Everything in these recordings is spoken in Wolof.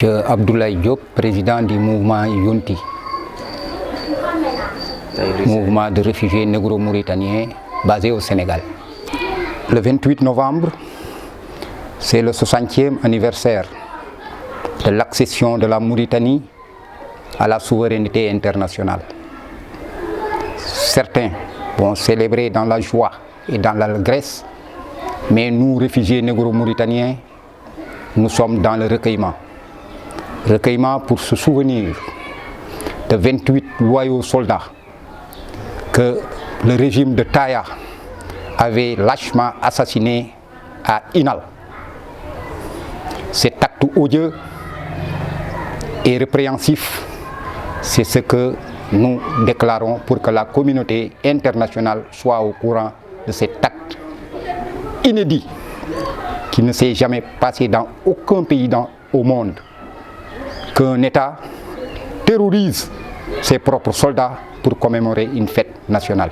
Abdoulaye Diop, président du mouvement Yonti, mouvement de réfugiés négro-mauritaniens basé au Sénégal. Le 28 novembre, c'est le 60e anniversaire de l'accession de la Mauritanie à la souveraineté internationale. Certains vont célébrer dans la joie et dans l'allégresse, mais nous, réfugiés négro-mauritaniens, nous sommes dans le recueillement. Recueillement pour se souvenir de 28 loyaux soldats que le régime de Taya avait lâchement assassinés à Inal. Cet acte odieux et répréhensif, c'est ce que nous déclarons pour que la communauté internationale soit au courant de cet acte inédit qui ne s'est jamais passé dans aucun pays au monde. Qu'un État terrorise ses propres soldats pour commémorer une fête nationale.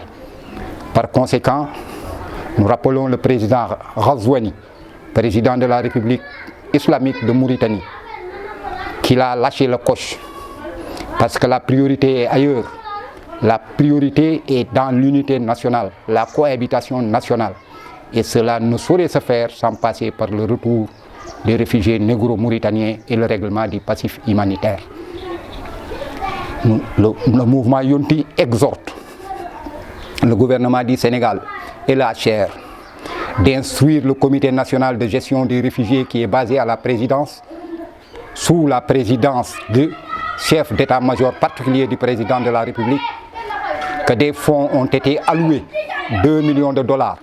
Par conséquent, nous rappelons le président Ghazouani, président de la République islamique de Mauritanie, qu'il a lâché le coche parce que la priorité est ailleurs. La priorité est dans l'unité nationale, la cohabitation nationale. Et cela ne saurait se faire sans passer par le retour des réfugiés négro-mauritaniens et le règlement du passif humanitaire. Le mouvement Yonti exhorte le gouvernement du Sénégal et la chaire d'instruire le comité national de gestion des réfugiés qui est basé à la présidence, sous la présidence du chef d'état-major particulier du président de la République, que des fonds ont été alloués, 2 millions de dollars,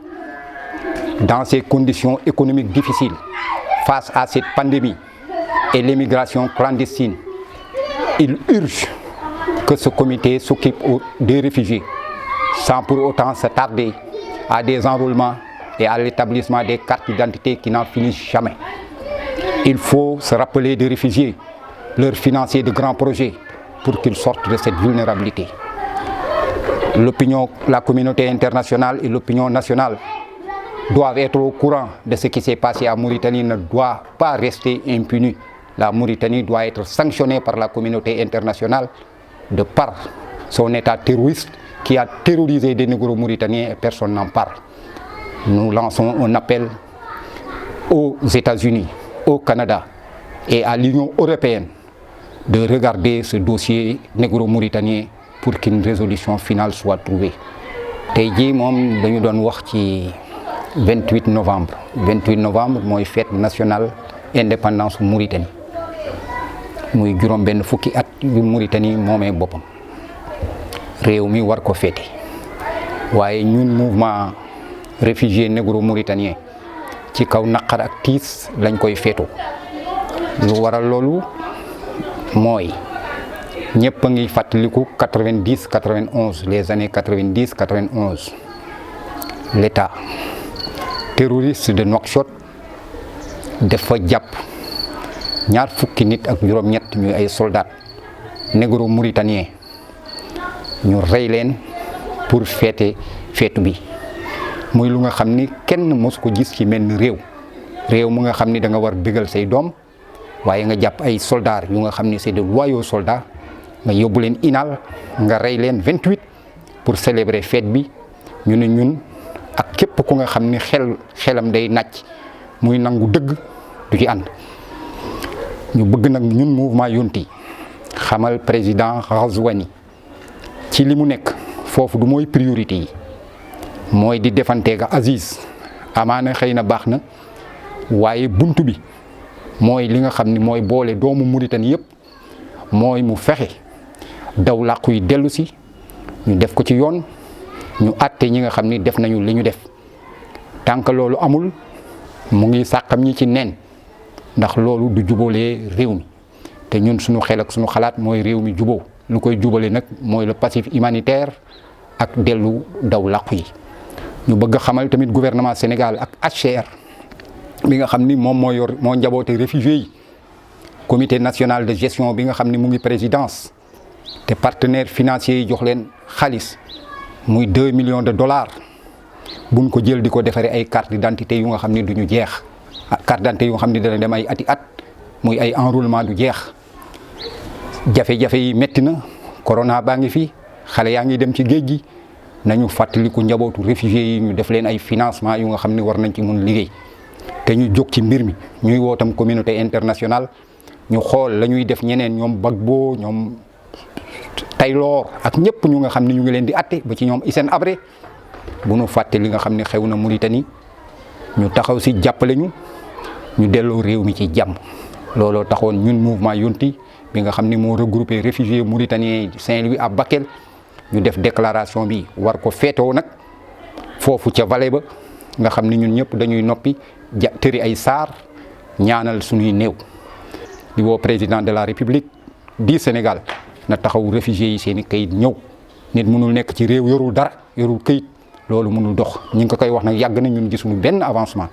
dans ces conditions économiques difficiles, face à cette pandémie et l'immigration clandestine. Il urge que ce comité s'occupe des réfugiés sans pour autant se tarder à des enrôlements et à l'établissement des cartes d'identité qui n'en finissent jamais. Il faut se rappeler des réfugiés, leur financer de grands projets pour qu'ils sortent de cette vulnérabilité. L'opinion, la communauté internationale et l'opinion nationale doivent être au courant de ce qui s'est passé à Mauritanie, ne doit pas rester impuni. La Mauritanie doit être sanctionnée par la communauté internationale de par son état terroriste qui a terrorisé des négro-mauritaniens et personne n'en parle. Nous lançons un appel aux États-Unis, au Canada et à l'Union européenne de regarder ce dossier négro-mauritanien pour qu'une résolution finale soit trouvée. Tey jii moom dañu doon wax ci 28 novembre mooy fête nationale indépendance Mauritanie muy juróom benn fukki at yu Mauritanie moomee boppam réew mi war ko féete waaye ñun mouvement réfugié négro-mauritanien ci kaw naqar ak tiis lañ koy féetoo lu waral loolu mooy ñëpp a ngi fàttaliku 90-91 les années 90-91 l'État terroriste de Nouakchott dafa jàpp ñaar fukki nit ak juróom-ñett ñuy ay soldats négro-mauritaniens ñu rey leen pour feetu bi muy lu nga xam ni kenn mosu ko gis ci mel ni réew mu nga xam ni da nga war bégal say doom waaye nga jàpp ay soldats yu nga xam ni c'est de loyaux soldats nga yóbbu leen Inal nga rey leen 28 pour célébrer fête bi ñu ne ñun ak képp ku nga xam ni xelam day nàcc muy nangu dëgg du ci ànd ñu bëgg nag ñun mouvement Yonti xamal président Ghazouani ci li mu nekk foofu du mooy priorité yi mooy di defanteega Aziz amaana xëy na baax na waaye buntu bi mooy li nga xam ni mooy boole doomu Mauritanie yëpp mooy mu fexe daw làqu yi dellu si ñu def ko ci yoon ñu àtte ñi nga xam ni def nañu li ñu def tant que loolu amul mu ngi sàqam ñi ci nen ndax loolu du jubalee réew mi te ñun suñu xel ak suñu xalaat mooy réew mi juboo lu koy jubale nag mooy le passif humanitaire ak dellu daw làqu yi. ñu bëgg xamal tamit gouvernement Sénégal ak HCR bi nga xam ni moom moo njaboote réfugiés yi comité national de gestion bi nga xam ni mu ngi présidence te partenaires financiers yi jox leen xaalis muy 2 millions de dollars buñ ko jël di ko defaree ay carte d'identité yu nga xam ni duñu jeex carte d'identité yu nga xam ni dana dem ay ati at muy ay enrôlement du jeex jafe-jafe yi métti na corona baa ngi fi xale yaa ngi dem ci géej gi nañu fàttaliku njabootu réfugiés yi ñu def leen ay financement yu nga xam ne war nañ ci mun liggéey te ñu jóg ci mbir mi ñuy wootam communauté internationale ñu xool la ñuy def ñeneen ñoom Gbagbo ñoom Taylor ak ñëpp ñu nga xam ne ñu ngi leen di atte ba ci ñoom Hissène Habré bu nu fàtte li nga xam ne xew na Mauritanie ñu taxaw si jàppale ñu delloo réew mi ci jàmm looloo taxoon ñun mouvement Yunti bi nga xam ne moo regroupé réfugiés mauritaniens Saint-Louis à Bakel ñu def déclaration bi war ko feetoo nag foofu ca vallée ba nga xam ne ñun ñëpp dañuy noppi tëri ay saar ñaanal suñuy néew di woo président de la République du Sénégal na taxaw réfugiés yi seen i kayit ñëw nit mënul nekk ci réew yorul dara yorul kayit loolu mënul dox ñu ngi ko koy wax nag yàgg na ñun gisuñu benn avancement